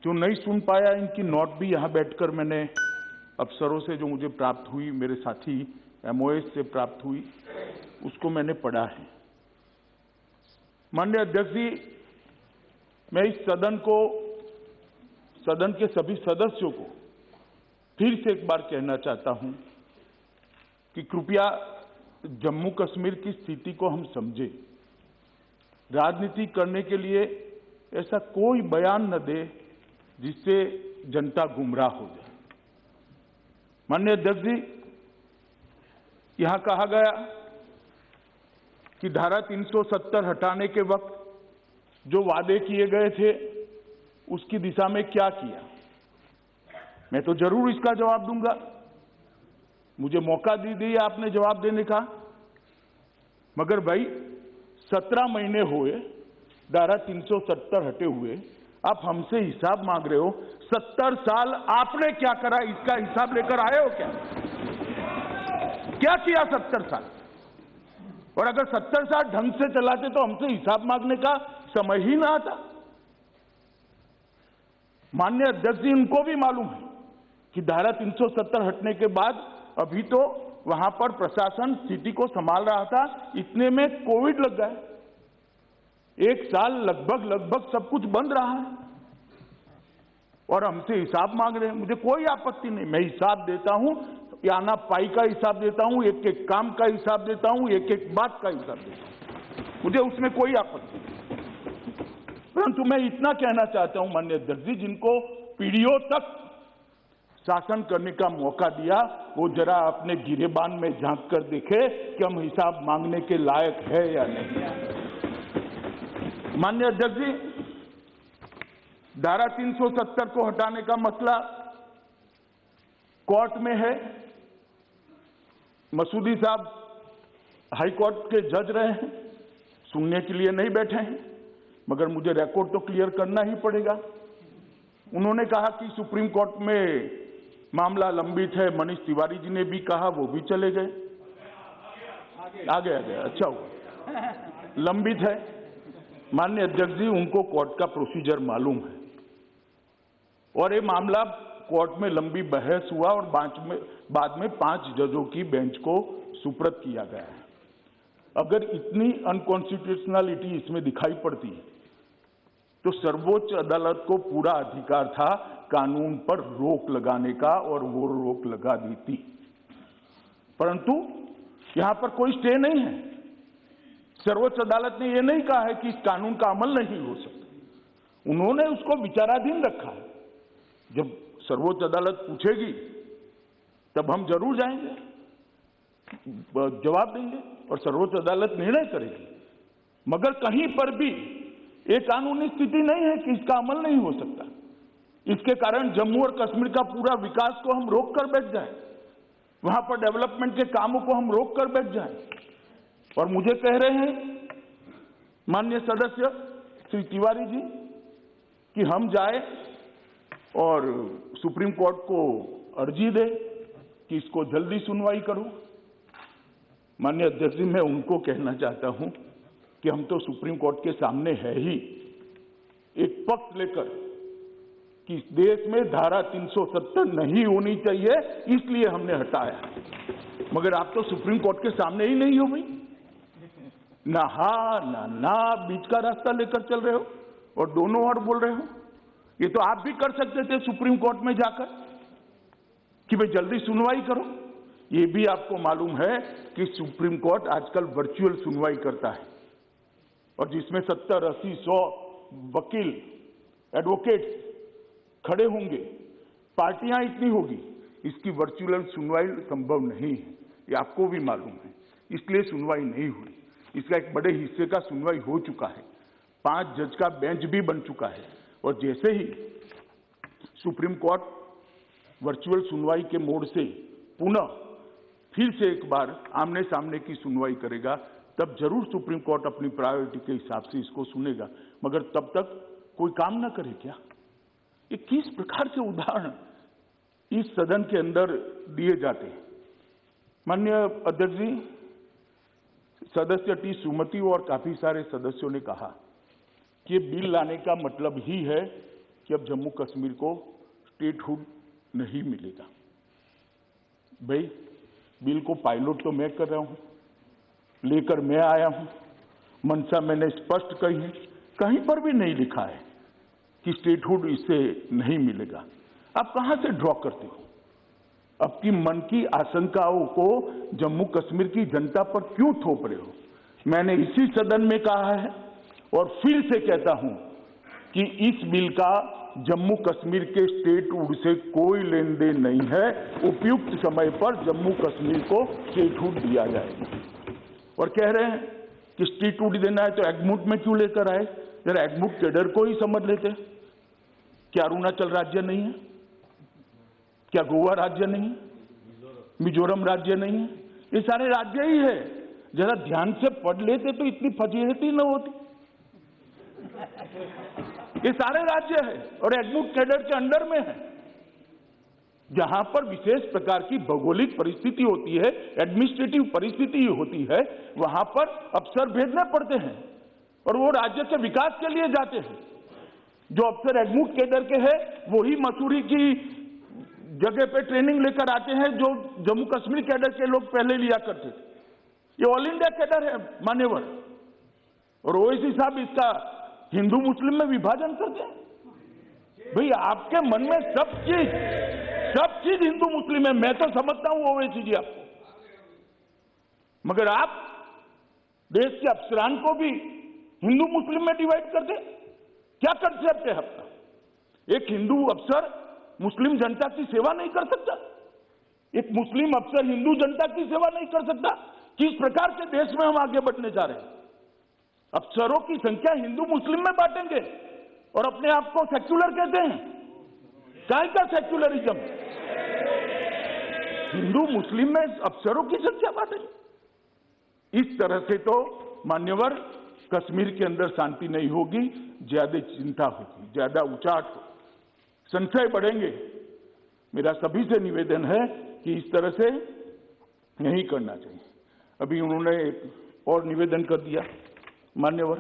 जो नहीं सुन पाया, इनकी नोट भी यहाँ बैठकर मैंने अफसरों से जो मुझे प्राप्त हुई, मेरे साथी MOS से प्राप्त हुई, उसको मैंने पढ़ा है। माननीय अध्यक्ष जी, मैं इस सदन के सभी सदस्यों को फिर से एक बार कहना चाहता हूं कि कृपया जम्मू कश्मीर की स्थिति को हम समझें। राजनीति करने के लिए ऐसा कोई बयान न दे जिससे जनता गुमराह हो जाए। माननीय अध्यक्ष जी, यहां कहा गया कि धारा 370 हटाने के वक्त जो वादे किए गए थे उसकी दिशा में क्या किया। मैं तो जरूर इसका जवाब दूंगा, मुझे मौका दीजिए आपने जवाब देने का। मगर भाई 17 महीने हुए धारा 370 हटे हुए, आप हमसे हिसाब मांग रहे हो। 70 साल आपने क्या करा, इसका हिसाब लेकर आए हो क्या? क्या किया 70 साल? और अगर 70 साल ढंग से चलाते तो हमसे हिसाब मांगने का समय ही ना आता। माननीय अध्यक्ष जी, उनको भी मालूम है कि धारा 370 हटने के बाद अभी तो वहां पर प्रशासन स्थिति को संभाल रहा था, इतने में कोविड लग गया। 1 साल लगभग सब कुछ बंद रहा है और हमसे हिसाब मांग रहे हैं। मुझे कोई आपत्ति नहीं, मैं हिसाब देता हूं, आना पाई का हिसाब देता हूं, एक एक काम का हिसाब देता हूं, एक एक बात का हिसाब देता हूं, मुझे उसमें कोई आपत्ति नहीं। परंतु मैं इतना कहना चाहता हूं माननीय अध्यक्ष जी, जिनको पीढ़ियों तक शासन करने का मौका दिया, वो जरा अपने गिरेबान में झांक कर देखे कि हम हिसाब मांगने के लायक है या नहीं। माननीय अध्यक्ष जी, धारा 370 को हटाने का मसला कोर्ट में है। मसूदी साहब हाई कोर्ट के जज रहे हैं, सुनने के लिए नहीं बैठे हैं, मगर मुझे रिकॉर्ड तो क्लियर करना ही पड़ेगा। उन्होंने कहा कि सुप्रीम कोर्ट में मामला लंबित है। मनीष तिवारी जी ने भी कहा, वो भी चले गए। आ गया, अच्छा हुआ, लंबित है। माननीय अध्यक्ष जी, उनको कोर्ट का प्रोसीजर मालूम है और ये मामला कोर्ट में लंबी बहस हुआ और बाद में 5 जजों की बेंच को सुपुर्द किया गया है। अगर इतनी अनकॉन्स्टिट्यूशनलिटी इसमें दिखाई पड़ती है तो सर्वोच्च अदालत को पूरा अधिकार था कानून पर रोक लगाने का, और वो रोक लगा दी थी। परंतु यहां पर कोई स्टे नहीं है। सर्वोच्च अदालत ने यह नहीं कहा है कि इस कानून का अमल नहीं हो सकता, उन्होंने उसको विचाराधीन रखा है। जब सर्वोच्च अदालत पूछेगी तब हम जरूर जाएंगे, जवाब देंगे और सर्वोच्च अदालत निर्णय करेगी। मगर कहीं पर भी एक कानूनी स्थिति नहीं है कि इसका अमल नहीं हो सकता। इसके कारण जम्मू और कश्मीर का पूरा विकास को हम रोक कर बैठ जाएं, वहां पर डेवलपमेंट के कामों को हम रोक कर बैठ जाएं। और मुझे कह रहे हैं माननीय सदस्य श्री तिवारी जी कि हम जाए और सुप्रीम कोर्ट को अर्जी दे कि इसको जल्दी सुनवाई करो। माननीय अध्यक्ष जी, मैं उनको कहना चाहता हूं कि हम तो सुप्रीम कोर्ट के सामने है ही, एक पक्ष लेकर कि इस देश में धारा 370 नहीं होनी चाहिए, इसलिए हमने हटाया। मगर आप तो सुप्रीम कोर्ट के सामने ही नहीं हो भाई, ना हा ना बीच का रास्ता लेकर चल रहे हो और दोनों ओर बोल रहे हो। ये तो आप भी कर सकते थे सुप्रीम कोर्ट में जाकर कि भाई जल्दी सुनवाई करो। ये भी आपको मालूम है कि सुप्रीम कोर्ट आजकल वर्चुअल सुनवाई करता है और जिसमें 70, 80, 100 वकील, एडवोकेट्स खड़े होंगे, पार्टियां इतनी होगी, इसकी वर्चुअल सुनवाई संभव नहीं है। ये आपको भी मालूम है, इसलिए सुनवाई नहीं हुई। इसका एक बड़े हिस्से का सुनवाई हो चुका है, 5 जज का बेंच भी बन चुका है और जैसे ही सुप्रीम कोर्ट वर्चुअल सुनवाई के मोड से पुनः फिर से एक बार आमने सामने की सुनवाई करेगा, तब जरूर सुप्रीम कोर्ट अपनी प्रायोरिटी के हिसाब से इसको सुनेगा। मगर तब तक कोई काम ना करे क्या? ये किस प्रकार के उदाहरण इस सदन के अंदर दिए जाते हैं? माननीय अध्यक्ष जी, सदस्य टी सुमति और काफी सारे सदस्यों ने कहा कि बिल लाने का मतलब ही है कि अब जम्मू कश्मीर को स्टेटहुड नहीं मिलेगा। भाई, बिल को पायलट तो मैं कर रहा हूं, लेकर मैं आया हूं, मंशा मैंने स्पष्ट कही है, कहीं पर भी नहीं लिखा है कि स्टेटहुड इससे नहीं मिलेगा। आप कहां से ड्रॉ करते हो? आपकी मन की आशंकाओं को जम्मू कश्मीर की जनता पर क्यों थोप रहे हो? मैंने इसी सदन में कहा है और फिर से कहता हूं कि इस बिल का जम्मू कश्मीर के स्टेटहुड से कोई लेन देन नहीं है। उपयुक्त समय पर जम्मू कश्मीर को स्टेटहुड दिया जाएगा। और कह रहे हैं कि स्टेटहुड देना है तो एग्मूट में क्यों लेकर आए? जरा एग्मूट कैडर को ही समझ लेते। क्या अरुणाचल राज्य नहीं है? क्या गोवा राज्य नहीं है? मिजोरम राज्य नहीं है? ये सारे राज्य ही है। जरा ध्यान से पढ़ लेते तो इतनी फजीहती न होती। ये सारे राज्य है और एग्मूट कैडर के अंडर में है। जहां पर विशेष प्रकार की भौगोलिक परिस्थिति होती है, एडमिनिस्ट्रेटिव परिस्थिति होती है, वहां पर अफसर भेजने पड़ते हैं और वो राज्य के विकास के लिए जाते हैं। जो अफसर एग्मूट कैडर के हैं वही मसूरी की जगह पे ट्रेनिंग लेकर आते हैं जो जम्मू कश्मीर कैडर के लोग पहले लिया करते थे। ये ऑल इंडिया कैडर है मान्यवर। और ओवैसी साहब इसका हिंदू मुस्लिम में विभाजन करते हैं। भाई, आपके मन में सब चीज हिंदू मुस्लिम है, मैं तो समझता हूं ओवैसी जी आपको, मगर आप देश के अफसरान को भी हिंदू मुस्लिम में डिवाइड कर दे। क्या कंसेप्ट है आपका? एक हिंदू अफसर मुस्लिम जनता की सेवा नहीं कर सकता? एक मुस्लिम अफसर हिंदू जनता की सेवा नहीं कर सकता? किस प्रकार के देश में हम आगे बढ़ने जा रहे हैं? अफसरों की संख्या हिंदू मुस्लिम में बांटेंगे और अपने आप को सेक्युलर कहते हैं। काय का सेक्युलरिज्म? हिंदू मुस्लिम में अफसरों की संख्या बांटेंगे। इस तरह से तो मान्यवर कश्मीर के अंदर शांति नहीं होगी, ज्यादा चिंता होगी, ज्यादा उचाट होगी, संशय बढ़ेंगे। मेरा सभी से निवेदन है कि इस तरह से नहीं करना चाहिए। अभी उन्होंने एक और निवेदन कर दिया मान्यवर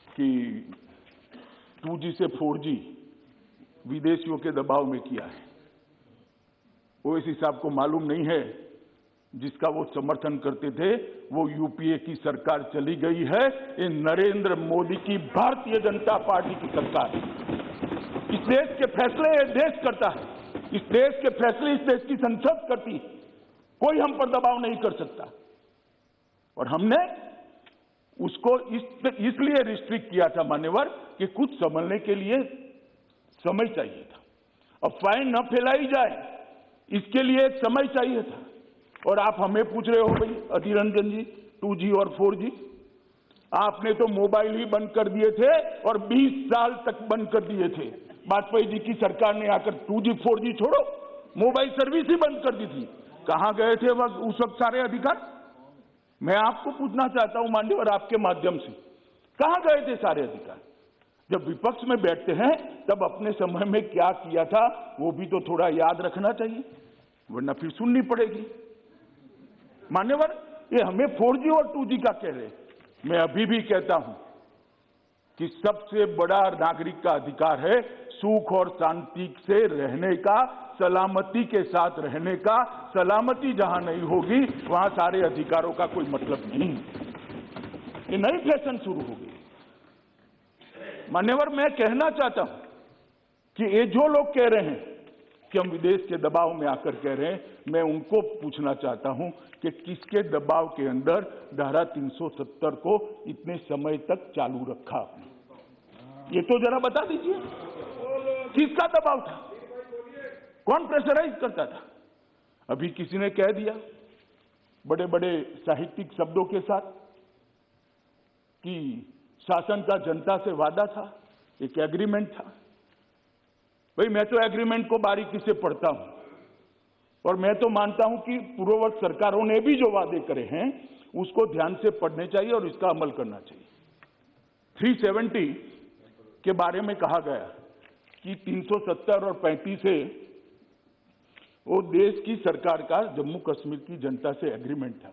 कि 2G से 4G विदेशियों के दबाव में किया है। ओवैसी साहब को मालूम नहीं है जिसका वो समर्थन करते थे वो यूपीए की सरकार चली गई है। ये नरेंद्र मोदी की भारतीय जनता पार्टी की सरकार है। इस देश के फैसले ये देश करता है, इस देश के फैसले इस देश की संसद करती है। कोई हम पर दबाव नहीं कर सकता। और हमने उसको इसलिए रिस्ट्रिक्ट किया था मान्यवर कि कुछ समझने के लिए समय चाहिए था। अफवाहें न फैलाई जाए इसके लिए एक समय चाहिए था। और आप हमें पूछ रहे हो भाई अधीर रंजन जी 2G और 4G, आपने तो मोबाइल ही बंद कर दिए थे और 20 साल तक बंद कर दिए थे। वाजपेयी जी की सरकार ने आकर 2G 4G छोड़ो, मोबाइल सर्विस ही बंद कर दी थी। कहां गए थे उस वक्त सारे अधिकार? मैं आपको पूछना चाहता हूं माननीय और आपके माध्यम से, कहां गए थे सारे अधिकार? जब विपक्ष में बैठते हैं तब अपने समय में क्या किया था वो भी तो थोड़ा याद रखना चाहिए, वरना फिर सुननी पड़ेगी। मान्यवर, ये हमें 4G और 2G का कह रहे। मैं अभी भी कहता हूं कि सबसे बड़ा नागरिक का अधिकार है सुख और शांति से रहने का, सलामती के साथ रहने का। सलामती जहां नहीं होगी वहां सारे अधिकारों का कोई मतलब नहीं। ये नई फैशन शुरू होगी। मान्यवर, मैं कहना चाहता हूं कि ये जो लोग कह रहे हैं कि हम विदेश के दबाव में आकर कह रहे हैं, मैं उनको पूछना चाहता हूं कि किसके दबाव के अंदर धारा 370 को इतने समय तक चालू रखा आपने? ये तो जरा बता दीजिए, किसका दबाव था? कौन प्रेशराइज करता था? अभी किसी ने कह दिया बड़े बड़े साहित्यिक शब्दों के साथ कि शासन का जनता से वादा था, एक एग्रीमेंट था। भाई, मैं तो एग्रीमेंट को बारीकी से पढ़ता हूं और मैं तो मानता हूं कि पूर्ववर्ती सरकारों ने भी जो वादे करे हैं उसको ध्यान से पढ़ने चाहिए और इसका अमल करना चाहिए। 370 के बारे में कहा गया कि 370 और 35 से वो देश की सरकार का जम्मू कश्मीर की जनता से एग्रीमेंट था।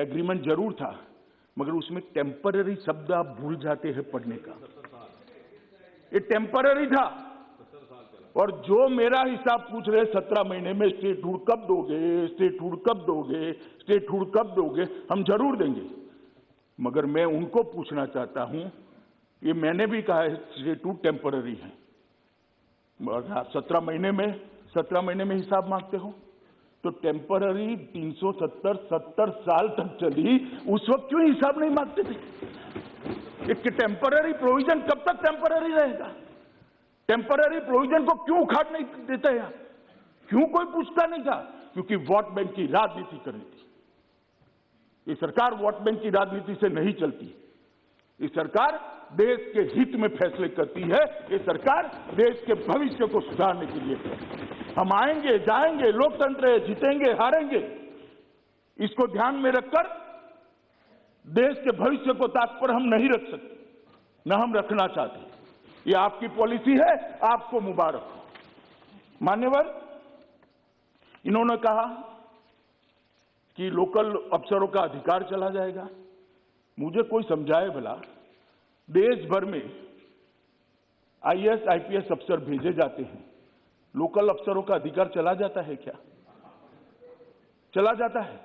एग्रीमेंट जरूर था मगर उसमें टेम्पररी शब्द आप भूल जाते हैं पढ़ने का। ये टेम्पररी था। और जो मेरा हिसाब पूछ रहे 17 महीने में स्टेटहुड कब दोगे, स्टेटहुड कब दोगे, स्टेटहुड कब दोगे, हम जरूर देंगे। मगर मैं उनको पूछना चाहता हूं, ये मैंने भी कहा है स्टेटहुड टेम्पररी है, मगर आप 17 महीने में हिसाब मांगते हो तो टेम्पररी 370 साल तक चली, उस वक्त क्यों हिसाब नहीं मांगते थे? एक टेम्पररी प्रोविजन कब तक टेम्पररी रहेगा? टेम्पररी प्रोविजन को क्यों उखाड़ नहीं देते हैं? क्यों कोई पूछता नहीं था? क्योंकि वोट बैंक की राजनीति करनी थी। ये सरकार वोट बैंक की राजनीति से नहीं चलती। ये सरकार देश के हित में फैसले करती है। ये सरकार देश के भविष्य को सुधारने के लिए। हम आएंगे जाएंगे, लोकतंत्र है, जीतेंगे हारेंगे, इसको ध्यान में रखकर देश के भविष्य को ताक पर हम नहीं रख सकते, न हम रखना चाहते। ये आपकी पॉलिसी है, आपको मुबारक हो। मान्यवर, इन्होंने कहा कि लोकल अफसरों का अधिकार चला जाएगा। मुझे कोई समझाए भला, देश भर में आईएएस आईपीएस अफसर भेजे जाते हैं, लोकल अफसरों का अधिकार चला जाता है क्या? चला जाता है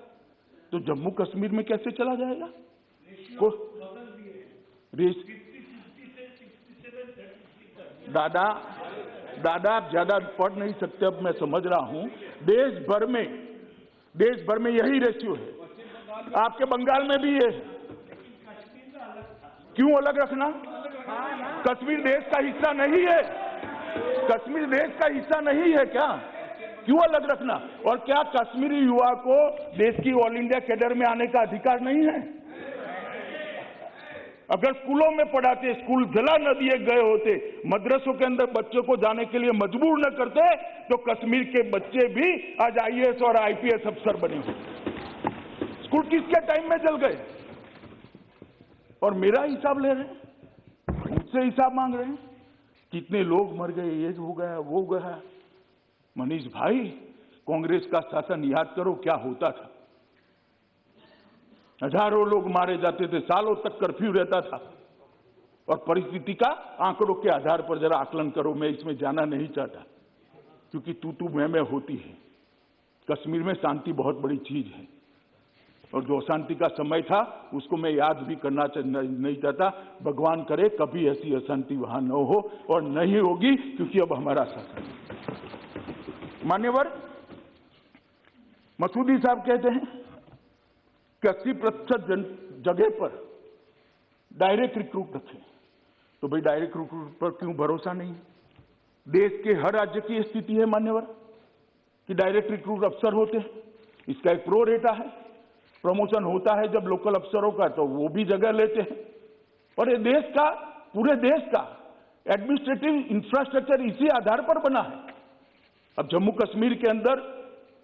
तो जम्मू कश्मीर में कैसे चला जाएगा? दादा आप ज्यादा पढ़ नहीं सकते, अब मैं समझ रहा हूं। देश भर में यही रेशियो है। आपके बंगाल में भी ये है। क्यों अलग रखना? कश्मीर देश का हिस्सा नहीं है। कश्मीर देश का हिस्सा नहीं है क्या? क्यों अलग रखना? और क्या कश्मीरी युवा को देश की ऑल इंडिया कैडर में आने का अधिकार नहीं है? अगर स्कूलों में पढ़ाते, स्कूल जला न दिए गए होते, मदरसों के अंदर बच्चों को जाने के लिए मजबूर न करते, तो कश्मीर के बच्चे भी आज आईएएस और आईपीएस अफसर बने होते। स्कूल किसके टाइम में जल गए? और मेरा हिसाब ले रहे हैं, मुझसे हिसाब मांग रहे हैं। कितने लोग मर गए, ये हो गया, वो हो गया। मनीष भाई, कांग्रेस का शासन याद करो क्या होता था। हजारों लोग मारे जाते थे, सालों तक कर्फ्यू रहता था। और परिस्थिति का आंकड़ों के आधार पर जरा आकलन करो। मैं इसमें जाना नहीं चाहता, क्योंकि तू मैं होती है। कश्मीर में शांति बहुत बड़ी चीज है, और जो अशांति का समय था उसको मैं याद भी करना नहीं चाहता। भगवान करे कभी ऐसी अशांति वहां न हो, और नहीं होगी, क्योंकि अब हमारा शासन। मान्यवर, मसूदी साहब कहते हैं कि 80% जगह पर डायरेक्ट रिक्रूट रखें। तो भाई डायरेक्ट रिक्रूट पर क्यों भरोसा नहीं है? देश के हर राज्य की स्थिति है मान्यवर कि डायरेक्ट रिक्रूट अफसर होते हैं। इसका एक प्रो रेटा है। प्रमोशन होता है जब लोकल अफसरों का, तो वो भी जगह लेते हैं। और ये देश का, पूरे देश का एडमिनिस्ट्रेटिव इंफ्रास्ट्रक्चर इसी आधार पर बना है। अब जम्मू कश्मीर के अंदर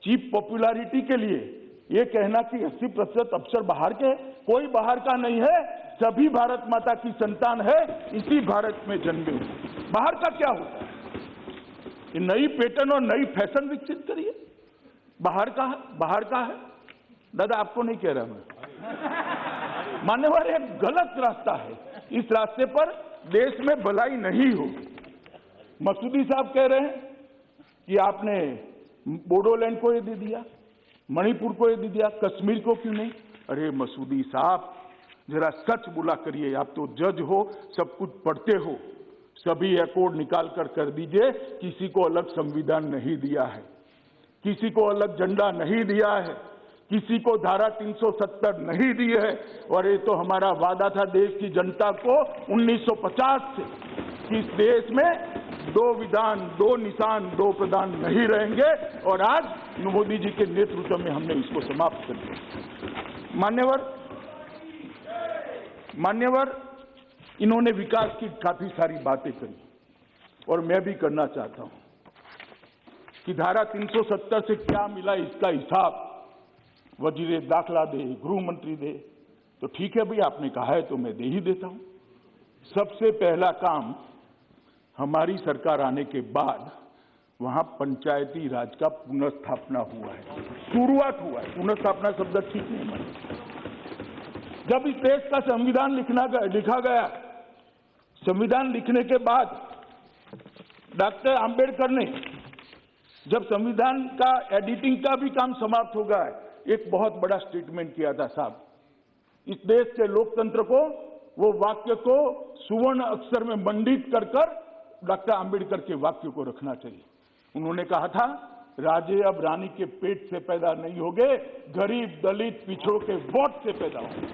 चीप पॉपुलैरिटी के लिए ये कहना कि 80% अफसर बाहर के, कोई बाहर का नहीं है, सभी भारत माता की संतान है, इसी भारत में जन्मे हुए। बाहर का क्या होता है? ये नई पैटर्न और नई फैशन विकसित करिए। बाहर का है। दादा आपको नहीं कह रहा मैं, मान्यवर, एक गलत रास्ता है। इस रास्ते पर देश में भलाई नहीं होगी। मसूदी साहब कह रहे हैं कि आपने बोडोलैंड को ये दे दिया, मणिपुर को ये दे दिया, कश्मीर को क्यों नहीं? अरे मसूदी साहब, जरा सच बोला करिए। आप तो जज हो, सब कुछ पढ़ते हो। सभी अकॉर्ड निकाल कर दीजिए। किसी को अलग संविधान नहीं दिया है, किसी को अलग झंडा नहीं दिया है, किसी को धारा 370 नहीं दी है। और ये तो हमारा वादा था देश की जनता को 1950 से कि इस देश में 2 विधान, 2 निशान, 2 प्रधान नहीं रहेंगे। और आज मोदी जी के नेतृत्व में हमने इसको समाप्त कर दिया। मान्यवर, इन्होंने विकास की काफी सारी बातें करी, और मैं भी करना चाहता हूं कि धारा 370 से क्या मिला, इसका हिसाब वजीर दाखिला दे, गृह मंत्री दे। तो ठीक है भाई, आपने कहा है तो मैं दे ही देता हूं। सबसे पहला काम हमारी सरकार आने के बाद वहां पंचायती राज का पुनर्स्थापना हुआ है, शुरुआत हुआ है। पुनर्स्थापना शब्द ठीक नहीं है। जब इस देश का संविधान लिखा गया, संविधान लिखने के बाद डॉक्टर आंबेडकर ने जब संविधान का एडिटिंग का भी काम समाप्त हो गया है, एक बहुत बड़ा स्टेटमेंट किया था साहब, इस देश के लोकतंत्र को, वो वाक्य को सुवर्ण अक्षर में मंडित कर डॉक्टर आंबेडकर के वाक्य को रखना चाहिए। उन्होंने कहा था, राजे अब रानी के पेट से पैदा नहीं होंगे, गरीब दलित पिछड़ों के वोट से पैदा होंगे।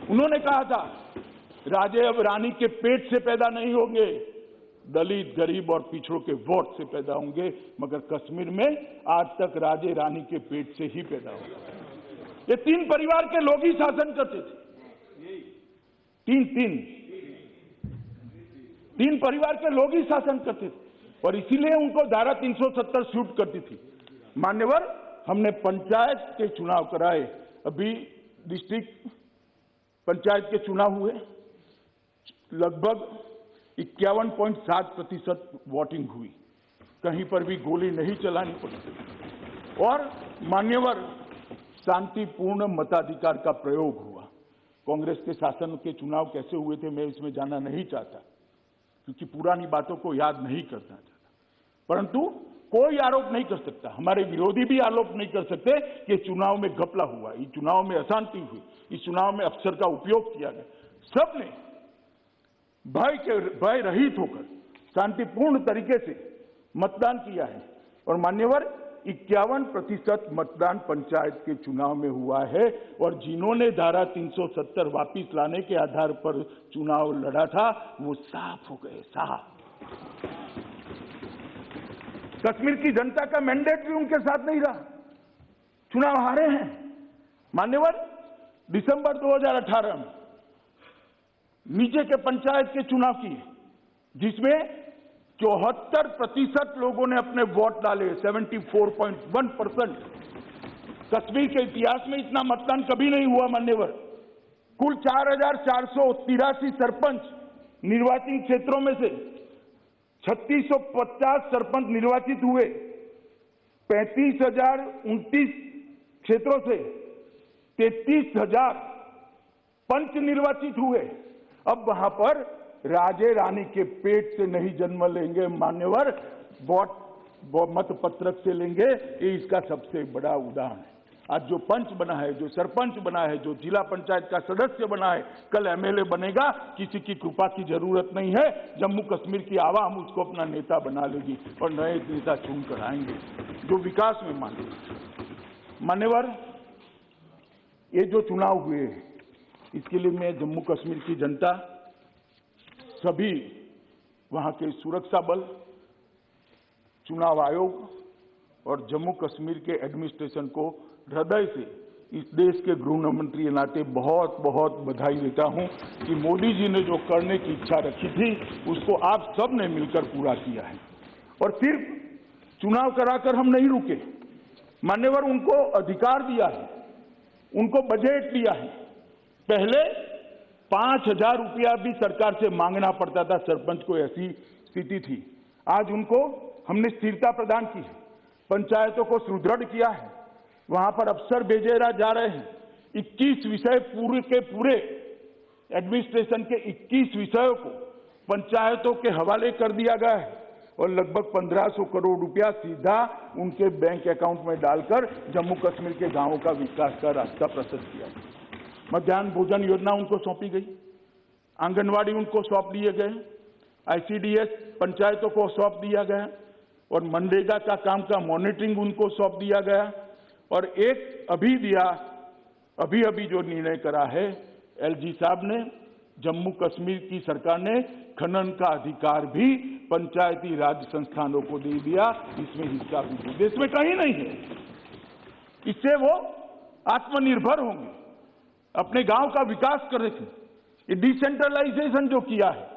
उन्होंने कहा था, राजे अब रानी के पेट से पैदा नहीं होंगे, दलित गरीब और पिछड़ों के वोट से पैदा होंगे, मगर कश्मीर में आज तक राजे रानी के पेट से ही पैदा होंगे। ये तीन परिवार के लोग ही शासन करते थे, तीन परिवार के लोग ही शासन करते थे, और इसीलिए उनको धारा 370 शूट करती थी। मान्यवर, हमने पंचायत के चुनाव कराए, अभी डिस्ट्रिक्ट पंचायत के चुनाव हुए, लगभग 51.7% वोटिंग हुई, कहीं पर भी गोली नहीं चलानी पड़ी, और मान्यवर शांतिपूर्ण मताधिकार का प्रयोग हुआ। कांग्रेस के शासन के चुनाव कैसे हुए थे मैं इसमें जाना नहीं चाहता, क्योंकि पुरानी बातों को याद नहीं करना चाहता, परंतु कोई आरोप नहीं कर सकता, हमारे विरोधी भी आरोप नहीं कर सकते कि चुनाव में घपला हुआ, इस चुनाव में अशांति हुई, इस चुनाव में अफसर का उपयोग किया गया। सबने भय रहित होकर शांतिपूर्ण तरीके से मतदान किया है, और मान्यवर 51% मतदान पंचायत के चुनाव में हुआ है, और जिन्होंने धारा 370 वापिस लाने के आधार पर चुनाव लड़ा था वो साफ हो गए, साफ। कश्मीर की जनता का मैंडेट भी उनके साथ नहीं रहा, चुनाव हारे हैं। मान्यवर, दिसंबर 2018 में नीचे के पंचायत के चुनाव किए, जिसमें 74% लोगों ने अपने वोट डाले, 74.1%। कश्मीर के इतिहास में इतना मतदान कभी नहीं हुआ मान्यवर। कुल 4,483 सरपंच निर्वाचित क्षेत्रों में से 3650 सरपंच निर्वाचित हुए, 35,029 क्षेत्रों से 33,000 पंच निर्वाचित हुए। अब वहां पर राजे रानी के पेट से नहीं जन्म लेंगे मान्यवर, वोट मत पत्रक से लेंगे, ये इसका सबसे बड़ा उदाहरण है। आज जो पंच बना है, जो सरपंच बना है, जो जिला पंचायत का सदस्य बना है, कल एमएलए बनेगा, किसी की कृपा की जरूरत नहीं है। जम्मू कश्मीर की आवाम उसको अपना नेता बना लेगी और नए नेता चुनकर आएंगे जो विकास में मानेंगे। मान्यवर, ये जो चुनाव हुए, इसके लिए मैं जम्मू कश्मीर की जनता, सभी वहां के सुरक्षा बल, चुनाव आयोग और जम्मू कश्मीर के एडमिनिस्ट्रेशन को हृदय से इस देश के गृह मंत्री के नाते बहुत बहुत बधाई देता हूं कि मोदी जी ने जो करने की इच्छा रखी थी उसको आप सब ने मिलकर पूरा किया है। और सिर्फ चुनाव कराकर हम नहीं रुके मान्यवर, उनको अधिकार दिया है, उनको बजट दिया है। पहले 5,000 रुपया भी सरकार से मांगना पड़ता था, सरपंच को ऐसी स्थिति थी। आज उनको हमने स्थिरता प्रदान की है, पंचायतों को सुदृढ़ किया है, वहां पर अफसर भेजे जा रहे हैं। 21 विषय पूरे के पूरे एडमिनिस्ट्रेशन के 21 विषयों को पंचायतों के हवाले कर दिया गया है और लगभग 1500 करोड़ रुपया सीधा उनके बैंक अकाउंट में डालकर जम्मू कश्मीर के गांवों का विकास का रास्ता प्रशस्त किया। मध्याह्न भोजन योजना उनको सौंपी गई, आंगनवाड़ी उनको सौंप दिए गए, आईसीडीएस पंचायतों को सौंप दिया गया और मनरेगा का काम का मॉनिटरिंग उनको सौंप दिया गया। और एक अभी जो निर्णय करा है एलजी साहब ने, जम्मू कश्मीर की सरकार ने खनन का अधिकार भी पंचायती राज संस्थानों को दे दिया। इसमें हिस्सा भी देश में कहीं नहीं है। इससे वो आत्मनिर्भर होंगे, अपने गांव का विकास करेंगे। ये डिसेंट्रलाइजेशन जो किया है,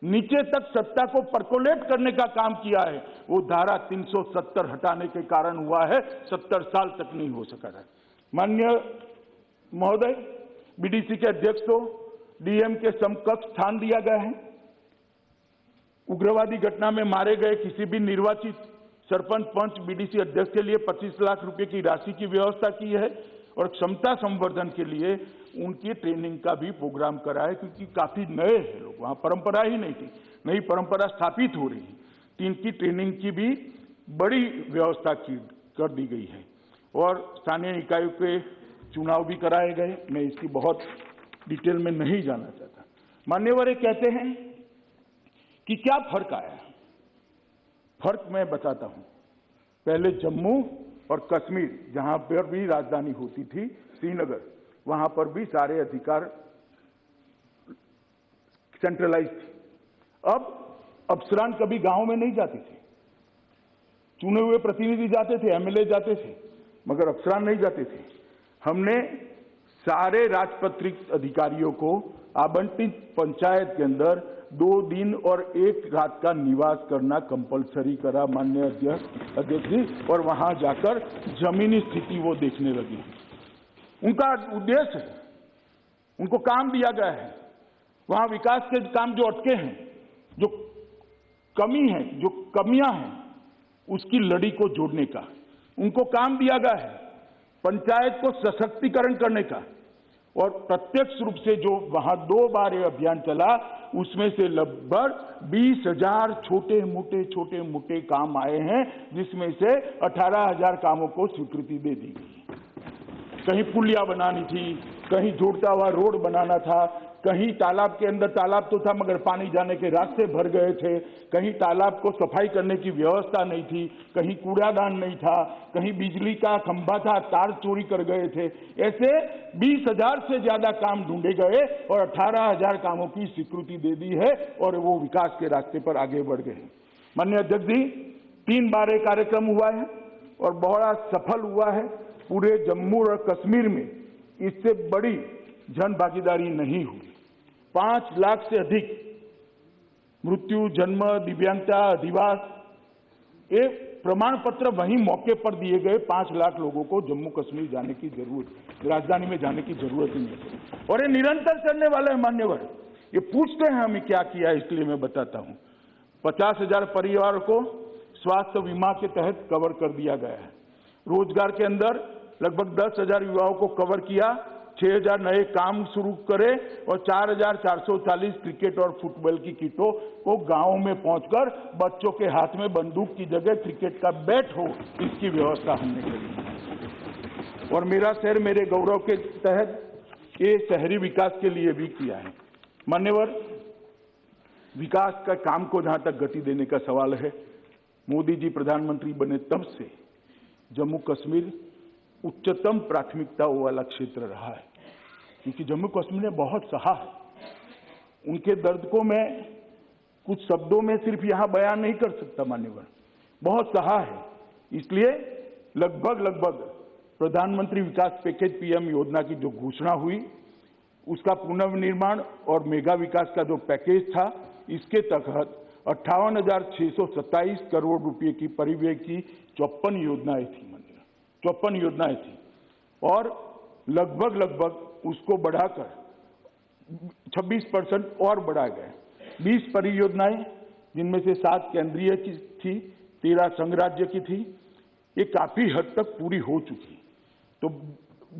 नीचे तक सत्ता को परकोलेट करने का काम किया है, वो धारा 370 हटाने के कारण हुआ है। 70 साल तक नहीं हो सका है। माननीय महोदय, बीडीसी के अध्यक्ष को डीएम के समकक्ष स्थान दिया गया है। उग्रवादी घटना में मारे गए किसी भी निर्वाचित सरपंच, पंच, बीडीसी अध्यक्ष के लिए 25 लाख रुपए की राशि की व्यवस्था की है और क्षमता संवर्धन के लिए उनकी ट्रेनिंग का भी प्रोग्राम करा है, क्योंकि काफी नए हैं लोग, वहां परंपरा ही नहीं थी। नई परंपरा स्थापित हो रही है, तो इनकी ट्रेनिंग की भी बड़ी व्यवस्था कर दी गई है और स्थानीय निकायों के चुनाव भी कराए गए। मैं इसकी बहुत डिटेल में नहीं जाना चाहता। मान्यवर ये कहते हैं कि क्या फर्क आया। फर्क मैं बताता हूं। पहले जम्मू और कश्मीर, जहां पर भी राजधानी होती थी श्रीनगर, वहां पर भी सारे अधिकार सेंट्रलाइज थे। अब अफसरान कभी गांव में नहीं जाते थे, चुने हुए प्रतिनिधि जाते थे, एमएलए जाते थे, मगर अफसरान नहीं जाते थे। हमने सारे राजपत्रित अधिकारियों को आवंटित पंचायत के अंदर 2 दिन और 1 रात का निवास करना कंपलसरी करा, माननीय अध्यक्ष जी, और वहां जाकर जमीनी स्थिति वो देखने लगी। उनका उद्देश्य है, उनको काम दिया गया है, वहां विकास के काम जो अटके हैं, जो कमी है, जो कमियां हैं, उसकी लड़ी को जोड़ने का उनको काम दिया गया है, पंचायत को सशक्तिकरण करने का। और प्रत्यक्ष रूप से जो वहां 2 बार ये अभियान चला, उसमें से लगभग 20,000 छोटे मोटे काम आए हैं, जिसमें से 18,000 कामों को स्वीकृति दे दी गई। कहीं पुलिया बनानी थी, कहीं जोड़ता हुआ रोड बनाना था, कहीं तालाब के अंदर तालाब तो था मगर पानी जाने के रास्ते भर गए थे, कहीं तालाब को सफाई करने की व्यवस्था नहीं थी, कहीं कूड़ादान नहीं था, कहीं बिजली का खंभा था, तार चोरी कर गए थे। ऐसे 20,000 से ज्यादा काम ढूंढे गए और 18,000 कामों की स्वीकृति दे दी है और वो विकास के रास्ते पर आगे बढ़ गए। माननीय अध्यक्ष जी, 3 बार ये कार्यक्रम हुआ है और बड़ा सफल हुआ है। पूरे जम्मू और कश्मीर में इससे बड़ी जन भागीदारी नहीं हुई। 5 लाख से अधिक मृत्यु, जन्म, दिव्यांगता, अधिवास, ये प्रमाण पत्र वहीं मौके पर दिए गए। 5 लाख लोगों को जम्मू कश्मीर जाने की जरूरत, राजधानी में जाने की जरूरत ही नहीं। और ये निरंतर चलने वाला है मान्यवर। ये पूछते हैं हमें क्या किया, इसलिए मैं बताता हूं। 50,000 परिवार को स्वास्थ्य बीमा के तहत कवर कर दिया गया है। रोजगार के अंदर लगभग 10,000 युवाओं को कवर किया, 6,000 नए काम शुरू करे और 4,440 क्रिकेट और फुटबॉल की किटों को गांवों में पहुंचकर बच्चों के हाथ में बंदूक की जगह क्रिकेट का बैट हो, इसकी व्यवस्था हमने करी। और मेरा शहर मेरे गौरव के तहत ये शहरी विकास के लिए भी किया है। मान्यवर, विकास का काम को जहां तक गति देने का सवाल है, मोदी जी प्रधानमंत्री बने तब से जम्मू कश्मीर उच्चतम प्राथमिकताओं वाला क्षेत्र रहा है, क्योंकि जम्मू कश्मीर ने बहुत सहा है। उनके दर्द को मैं कुछ शब्दों में सिर्फ यहां बयान नहीं कर सकता मान्यवर, बहुत सहा है। इसलिए लगभग प्रधानमंत्री विकास पैकेज पीएम योजना की जो घोषणा हुई, उसका पुनर्निर्माण और मेगा विकास का जो पैकेज था, इसके तहत 58,627 करोड़ रुपए की परिव्यय की 54 योजनाएं थी, 54 योजनाएं थी। और लगभग उसको बढ़ाकर 26% और बढ़ा गया। 20 परियोजनाएं, जिनमें से 7 केंद्रीय की थी, 13 संघ राज्य की थी, ये काफी हद तक पूरी हो चुकी। तो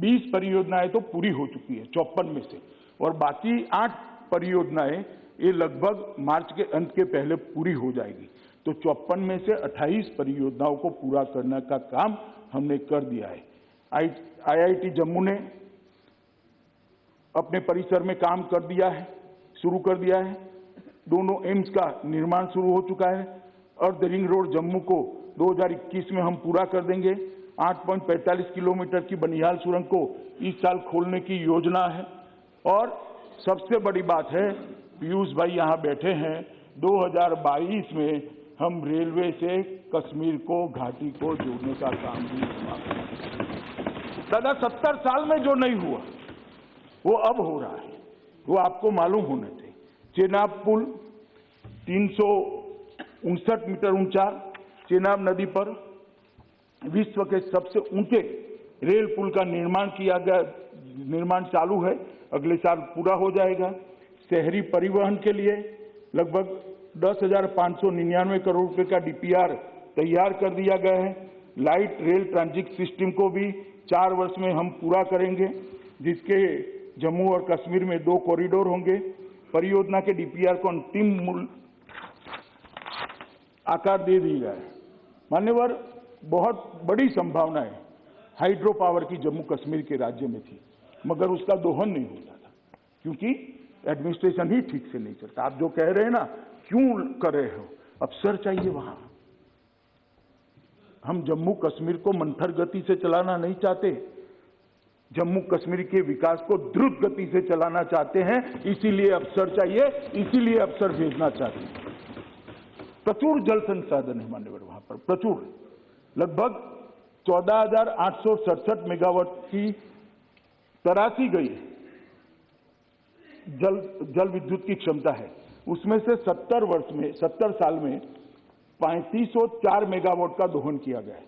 20 परियोजनाएं तो पूरी हो चुकी है 54 में से, और बाकी 8 परियोजनाएं ये लगभग मार्च के अंत के पहले पूरी हो जाएगी। तो 54 में से 28 परियोजनाओं को पूरा करने का काम हमने कर दिया है। आईआईटी जम्मू ने अपने परिसर में काम कर दिया है, शुरू कर दिया है। दोनों एम्स का निर्माण शुरू हो चुका है। अर्ध रिंग रोड जम्मू को 2021 में हम पूरा कर देंगे। 8.45 किलोमीटर की बनिहाल सुरंग को इस साल खोलने की योजना है। और सबसे बड़ी बात है, पीयूष भाई यहाँ बैठे हैं, 2022 में हम रेलवे से कश्मीर को, घाटी को जोड़ने का काम भी समाप्त करेंगे। दादा 70 साल में जो नहीं हुआ वो अब हो रहा है, वो आपको मालूम होना चाहिए। चेनाब पुल 359 मीटर ऊंचा, चेनाब नदी पर विश्व के सबसे ऊंचे रेल पुल का निर्माण किया गया, निर्माण चालू है, अगले साल पूरा हो जाएगा। शहरी परिवहन के लिए लगभग 10,599 करोड़ रुपए का डीपीआर तैयार कर दिया गया है। लाइट रेल ट्रांजिट सिस्टम को भी 4 वर्ष में हम पूरा करेंगे, जिसके जम्मू और कश्मीर में 2 कॉरिडोर होंगे। परियोजना के डीपीआर को अंतिम आकार दे दिया है। मान्यवर, बहुत बड़ी संभावना है हाइड्रो पावर की जम्मू कश्मीर के राज्य में थी, मगर उसका दोहन नहीं होता था क्योंकि एडमिनिस्ट्रेशन ही ठीक से नहीं चलता। आप जो कह रहे हैं ना, क्यों कर रहे हो, अफसर चाहिए वहां। हम जम्मू कश्मीर को मंथर गति से चलाना नहीं चाहते, जम्मू कश्मीर के विकास को द्रुत गति से चलाना चाहते हैं, इसीलिए अफसर चाहिए, इसीलिए अफसर भेजना चाहते हैं। प्रचुर जल संसाधन है मान्यवर वहां पर, प्रचुर। लगभग 14,867 मेगावाट की तराशी गई जल विद्युत की क्षमता है। उसमें से 70 साल में 3504 मेगावाट का दोहन किया गया है।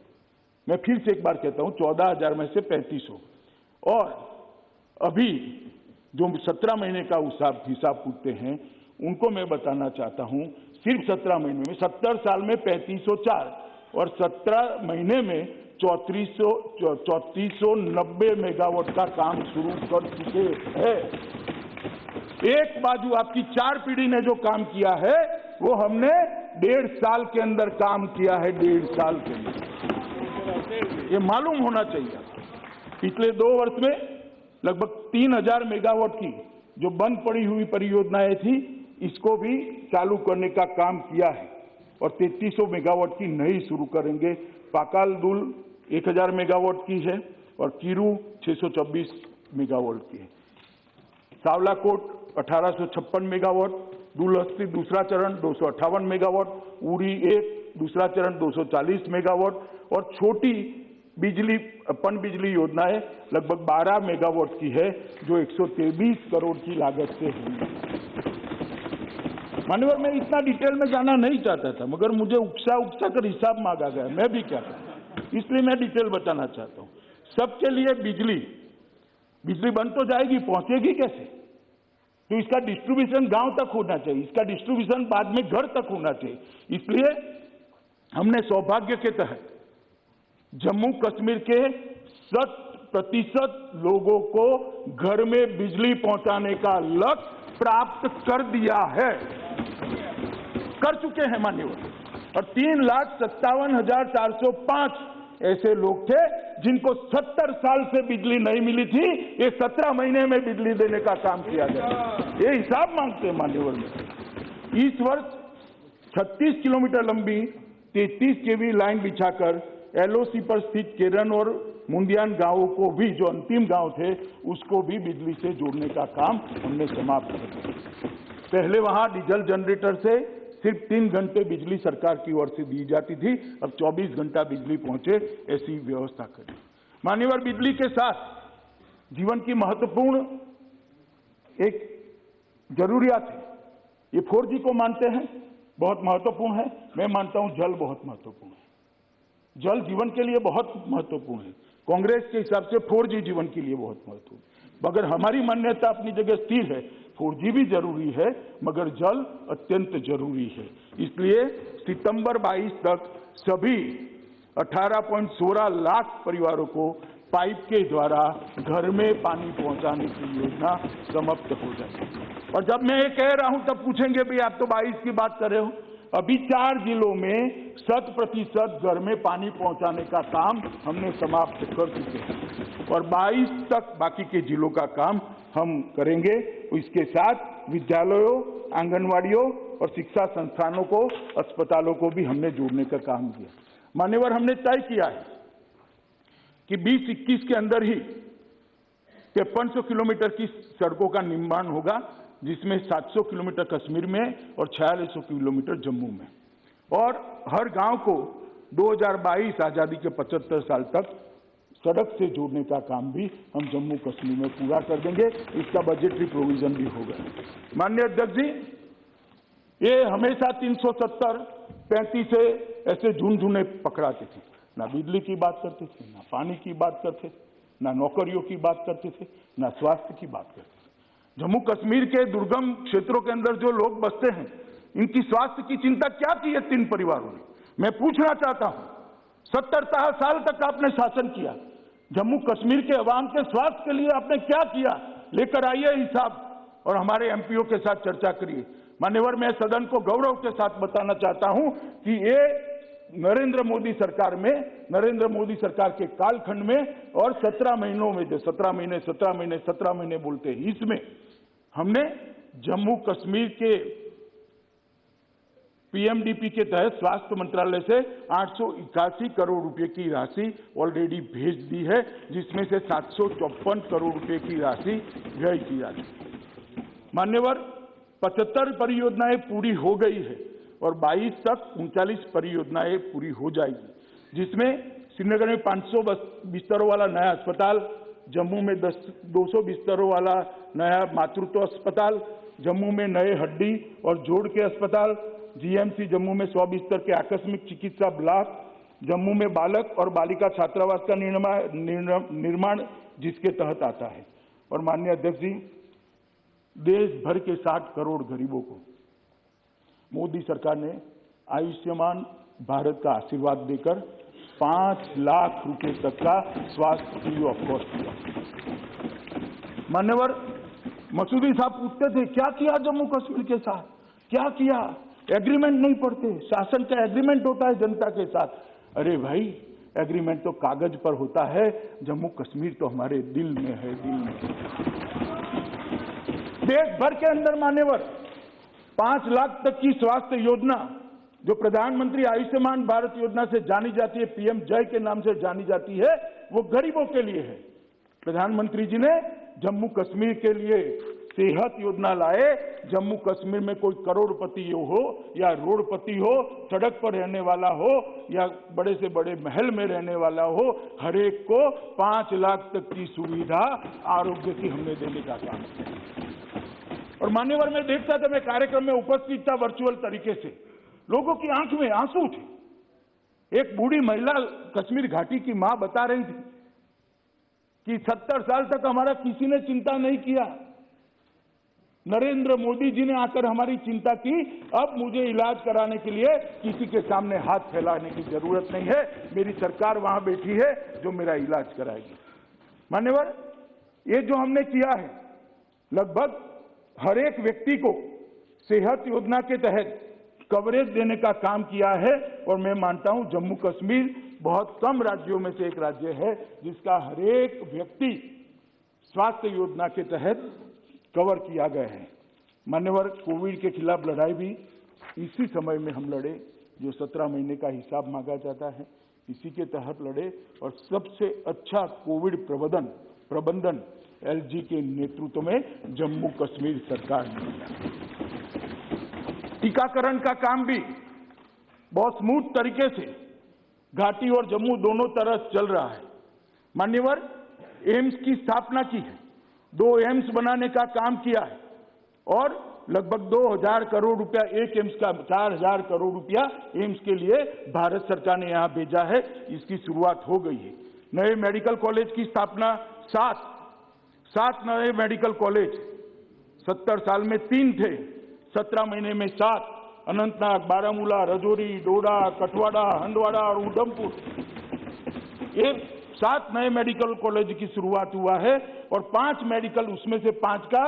मैं फिर से एक बार कहता हूं, 14,000 में से 3500। और अभी जो 17 महीने का हिसाब पूछते हैं, उनको मैं बताना चाहता हूं, सिर्फ 17 महीने में 70 साल में 3504 और 17 महीने में 3490 मेगावाट का काम शुरू कर चुके हैं। एक बाजू आपकी 4 पीढ़ी ने जो काम किया है, वो हमने 1.5 साल के अंदर काम किया है, 1.5 साल के अंदर। ये मालूम होना चाहिए। पिछले 2 वर्ष में लगभग 3000 मेगावाट की जो बंद पड़ी हुई परियोजनाएं थी, इसको भी चालू करने का काम किया है और 3300 मेगावाट की नई शुरू करेंगे। पाकाल दुल 1000 मेगावाट की है और कीरू 624 मेगावाट की है। सावलाकोट 1856 मेगावाट, दुलहस्ती दूसरा चरण 258 मेगावाट, उरी 1 दूसरा चरण 240 मेगावाट और छोटी बिजली पन बिजली योजनाएं लगभग 12 मेगावाट की है, जो 123 करोड़ की लागत से हुई। मान्यवर, मैं इतना डिटेल में जाना नहीं चाहता था, मगर मुझे उकसा कर हिसाब मांगा गया, मैं भी क्या करूं, इसलिए मैं डिटेल बताना चाहता हूं। सबके लिए बिजली बन तो जाएगी, पहुंचेगी कैसे? तो इसका डिस्ट्रीब्यूशन गांव तक होना चाहिए, इसका डिस्ट्रीब्यूशन बाद में घर तक होना चाहिए। इसलिए हमने सौभाग्य के तहत जम्मू कश्मीर के 100% लोगों को घर में बिजली पहुंचाने का लक्ष्य प्राप्त कर दिया है, कर चुके हैं मान्यवर। और 3,57,405 ऐसे लोग थे जिनको 70 साल से बिजली नहीं मिली थी, ये 17 महीने में बिजली देने का काम किया गया। ये हिसाब मांगते हैं मान्यवर में। इस वर्ष 36 किलोमीटर लंबी 33 केवी लाइन बिछाकर एलओसी पर स्थित केरन और मुंदियान गांवों को भी, जो अंतिम गांव थे, उसको भी बिजली से जोड़ने का काम हमने समाप्त कर दिया। पहले वहां डीजल जनरेटर से सिर्फ 3 घंटे बिजली सरकार की ओर से दी जाती थी, अब 24 घंटा बिजली पहुंचे, ऐसी व्यवस्था करी। मान्यवर, बिजली के साथ जीवन की महत्वपूर्ण एक जरूरियात है। ये 4G को मानते हैं, बहुत महत्वपूर्ण है। मैं मानता हूं जल बहुत महत्वपूर्ण है। जल जीवन के लिए बहुत महत्वपूर्ण है। कांग्रेस के हिसाब से 4G जीवन के लिए बहुत महत्वपूर्ण है, मगर हमारी मान्यता अपनी जगह स्थिर है। 4G भी जरूरी है, मगर जल अत्यंत जरूरी है। इसलिए सितंबर 22 तक सभी 18.16 लाख परिवारों को पाइप के द्वारा घर में पानी पहुंचाने की योजना समाप्त हो जाएगी। और जब मैं ये कह रहा हूं तब पूछेंगे, भाई आप तो 22 की बात कर रहे हो। अभी 4 जिलों में 100% घर में पानी पहुंचाने का काम हमने समाप्त कर चुके हैं और 22 तक बाकी के जिलों का काम हम करेंगे। इसके साथ विद्यालयों, आंगनवाड़ियों और शिक्षा संस्थानों को, अस्पतालों को भी हमने जोड़ने का काम किया। मान्यवर, हमने तय किया है कि 2021 के अंदर ही 5300 किलोमीटर की सड़कों का निर्माण होगा, जिसमें 700 किलोमीटर कश्मीर में और 4600 किलोमीटर जम्मू में। और हर गांव को 2022 आजादी के 75 साल तक सड़क से जोड़ने का काम भी हम जम्मू कश्मीर में पूरा कर देंगे। इसका बजटरी प्रोविजन भी होगा। माननीय अध्यक्ष जी, ये हमेशा 370, 35 से ऐसे झुनझुने पकड़ाते थे। ना बिजली की बात करते थे, ना पानी की बात करते थे, ना नौकरियों की बात करते थे, ना स्वास्थ्य की बात करते थे। जम्मू कश्मीर के दुर्गम क्षेत्रों के अंदर जो लोग बसते हैं, इनकी स्वास्थ्य की चिंता क्या की है 3 परिवारों ने? मैं पूछना चाहता हूं, 70 साल तक आपने शासन किया, जम्मू कश्मीर के अवाम के स्वास्थ्य के लिए आपने क्या किया? लेकर आइए हिसाब और हमारे एमपीओ के साथ चर्चा करिए। मान्यवर, मैं सदन को गौरव के साथ बताना चाहता हूं कि ये नरेंद्र मोदी सरकार में, नरेंद्र मोदी सरकार के कालखंड में और 17 महीनों में, जो 17 महीने बोलते हैं, इसमें हमने जम्मू कश्मीर के पीएमडीपी के तहत स्वास्थ्य मंत्रालय से 881 करोड़ रुपए की राशि ऑलरेडी भेज दी है, जिसमें से 754 करोड़ रुपए की राशि व्यय की जा चुकी है। मान्यवर, 75 परियोजनाएं पूरी हो गई है और 22 तक 39 परियोजनाएं पूरी हो जाएगी, जिसमें श्रीनगर में 500 बिस्तरों वाला नया अस्पताल, जम्मू में 200 बिस्तरों वाला नया मातृत्व अस्पताल, जम्मू में नए हड्डी और जोड़ के अस्पताल, जीएमसी जम्मू में 100 बिस्तर के आकस्मिक चिकित्सा ब्लॉक, जम्मू में बालक और बालिका छात्रावास का निर्माण जिसके तहत आता है। और माननीय अध्यक्ष जी, देश भर के 60 करोड़ गरीबों को मोदी सरकार ने आयुष्मान भारत का आशीर्वाद देकर 5 लाख रुपए तक का स्वास्थ्य फ्री ऑफ कॉस्ट दिया। मान्यवर, मसूदी साहब पूछते थे क्या किया जम्मू कश्मीर के साथ, क्या किया? एग्रीमेंट नहीं पढ़ते, शासन का एग्रीमेंट होता है जनता के साथ। अरे भाई, एग्रीमेंट तो कागज पर होता है, जम्मू कश्मीर तो हमारे दिल में है, दिल में। देश भर के अंदर मान्यवर 5 लाख तक की स्वास्थ्य योजना जो प्रधानमंत्री आयुष्मान भारत योजना से जानी जाती है, पीएम जय के नाम से जानी जाती है, वो गरीबों के लिए है। प्रधानमंत्री जी ने जम्मू कश्मीर के लिए सेहत योजना लाए। जम्मू कश्मीर में कोई करोड़पति हो या रोडपति हो, सड़क पर रहने वाला हो या बड़े से बड़े महल में रहने वाला हो, हर एक को 5 लाख तक की सुविधा आरोग्य की हमने देने का काम किया। और मान्यवर, मैं देखता था, मैं कार्यक्रम में उपस्थित था वर्चुअल तरीके से, लोगों की आंख में आंसू थे। एक बूढ़ी महिला कश्मीर घाटी की मां बता रही थी कि 70 साल तक हमारा किसी ने चिंता नहीं किया, नरेंद्र मोदी जी ने आकर हमारी चिंता की, अब मुझे इलाज कराने के लिए किसी के सामने हाथ फैलाने की जरूरत नहीं है, मेरी सरकार वहां बैठी है जो मेरा इलाज कराएगी। मान्यवर, ये जो हमने किया है, लगभग हर एक व्यक्ति को सेहत योजना के तहत कवरेज देने का काम किया है। और मैं मानता हूं जम्मू कश्मीर बहुत कम राज्यों में से एक राज्य है जिसका हर एक व्यक्ति स्वास्थ्य योजना के तहत कवर किया गया है। मान्यवर, कोविड के खिलाफ लड़ाई भी इसी समय में हम लड़े, जो 17 महीने का हिसाब मांगा जाता है, इसी के तहत लड़े। और सबसे अच्छा कोविड प्रबंधन एलजी के नेतृत्व में जम्मू कश्मीर सरकार ने किया। टीकाकरण का काम भी बहुत स्मूथ तरीके से घाटी और जम्मू दोनों तरफ चल रहा है। मान्यवर, एम्स की स्थापना की है, 2 एम्स बनाने का काम किया है और लगभग 2000 करोड़ रुपया एक एम्स का, 4000 करोड़ रुपया एम्स के लिए भारत सरकार ने यहां भेजा है। इसकी शुरुआत हो गई है। नए मेडिकल कॉलेज की स्थापना, 7 नए मेडिकल कॉलेज, 70 साल में 3 थे, 17 महीने में 7, अनंतनाग, बारामूला, रजौरी, डोडा, कठवाड़ा, हंदवाड़ा और उधमपुर, ये 7 नए मेडिकल कॉलेज की शुरुआत हुआ है। और 5 मेडिकल, उसमें से 5 का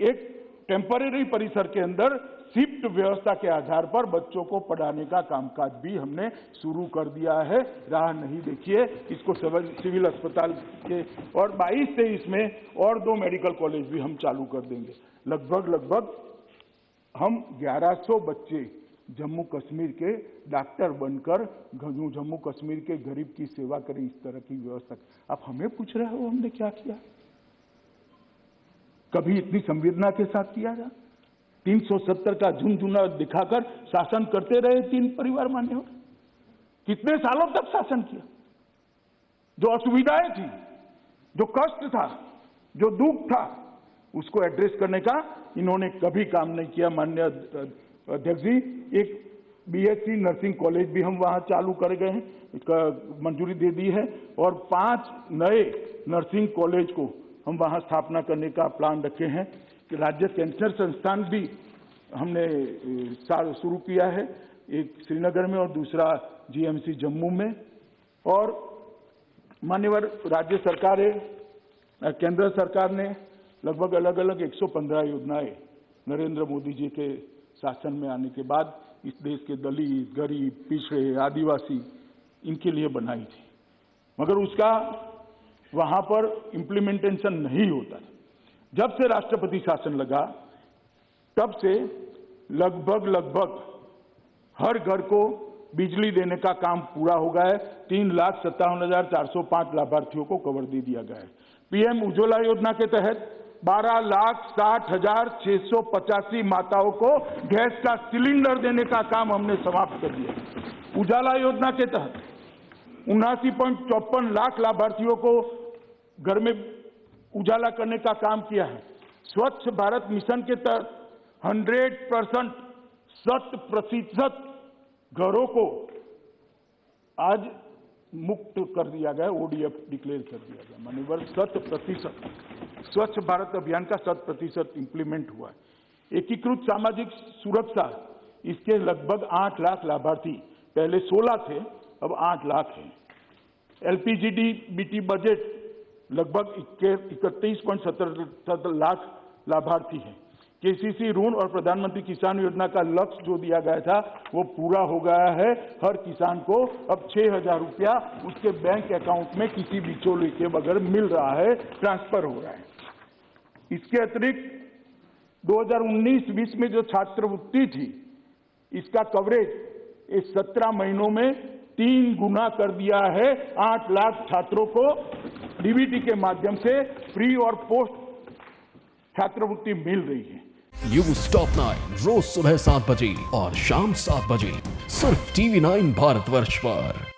एक टेम्परेरी परिसर के अंदर शिफ्ट व्यवस्था के आधार पर बच्चों को पढ़ाने का कामकाज भी हमने शुरू कर दिया है। राह नहीं देखिए, इसको सिविल अस्पताल के, और 22-23 में और 2 मेडिकल कॉलेज भी हम चालू कर देंगे। लगभग हम 1100 बच्चे जम्मू कश्मीर के डॉक्टर बनकर जम्मू कश्मीर के गरीब की सेवा करें, इस तरह की व्यवस्था। आप हमें पूछ रहे हो हमने क्या किया? कभी इतनी संवेदना के साथ किया जा? 370 का झुनझुना दिखाकर शासन करते रहे 3 परिवार मान्य हो। कितने सालों तक शासन किया? जो असुविधाएं थी, जो कष्ट था, जो दुख था, उसको एड्रेस करने का इन्होंने कभी काम नहीं किया। माननीय अध्यक्ष जी, एक बीएससी नर्सिंग कॉलेज भी हम वहां चालू कर गए हैं, इसका मंजूरी दे दी है। और 5 नए नर्सिंग कॉलेज को हम वहां स्थापना करने का प्लान रखे हैं। राज्य कैंसर संस्थान भी हमने शुरू किया है, एक श्रीनगर में और दूसरा जीएमसी जम्मू में। और मान्यवर, राज्य सरकारें, केंद्र सरकार ने लगभग अलग अलग 115 योजनाएं नरेंद्र मोदी जी के शासन में आने के बाद इस देश के दलित, गरीब, पिछड़े, आदिवासी इनके लिए बनाई थी, मगर उसका वहां पर इम्प्लीमेंटेशन नहीं होता था। जब से राष्ट्रपति शासन लगा तब से लगभग हर घर को बिजली देने का काम पूरा हो गया है। 3,57,405 लाभार्थियों को कवर दे दिया गया है। पीएम उज्ज्वला योजना के तहत 12,60,685 माताओं को गैस का सिलेंडर देने का काम हमने समाप्त कर दिया। उजाला योजना के तहत 79.54 लाख लाभार्थियों को घर में उजाला करने का काम किया है। स्वच्छ भारत मिशन के तहत 100% घरों को आज मुक्त कर दिया गया, ओडीएफ डिक्लेयर कर दिया गया, माने 100% स्वच्छ भारत अभियान का 100% इंप्लीमेंट हुआ है। एकीकृत सामाजिक सुरक्षा, इसके लगभग 8 लाख लाभार्थी, पहले 16 थे, अब 8 लाख हैं। एलपीजीडीबीटी बजट लगभग 31.77 लाख लाभार्थी हैं। केसीसी ऋण और प्रधानमंत्री किसान योजना का लक्ष्य जो दिया गया था वो पूरा हो गया है। हर किसान को अब 6,000 रुपया उसके बैंक अकाउंट में किसी बिचौलिए के बगैर मिल रहा है, ट्रांसफर हो रहा है। इसके अतिरिक्त 2019-20 में जो छात्रवृत्ति थी, इसका कवरेज इस 17 महीनों में 3 गुना कर दिया है। 8 लाख छात्रों को डीबीटी के माध्यम से फ्री और पोस्ट छात्रवृत्ति मिल रही है। न्यूज टॉप 9 रोज सुबह 7 बजे और शाम 7 बजे सिर्फ TV9 भारतवर्ष पर।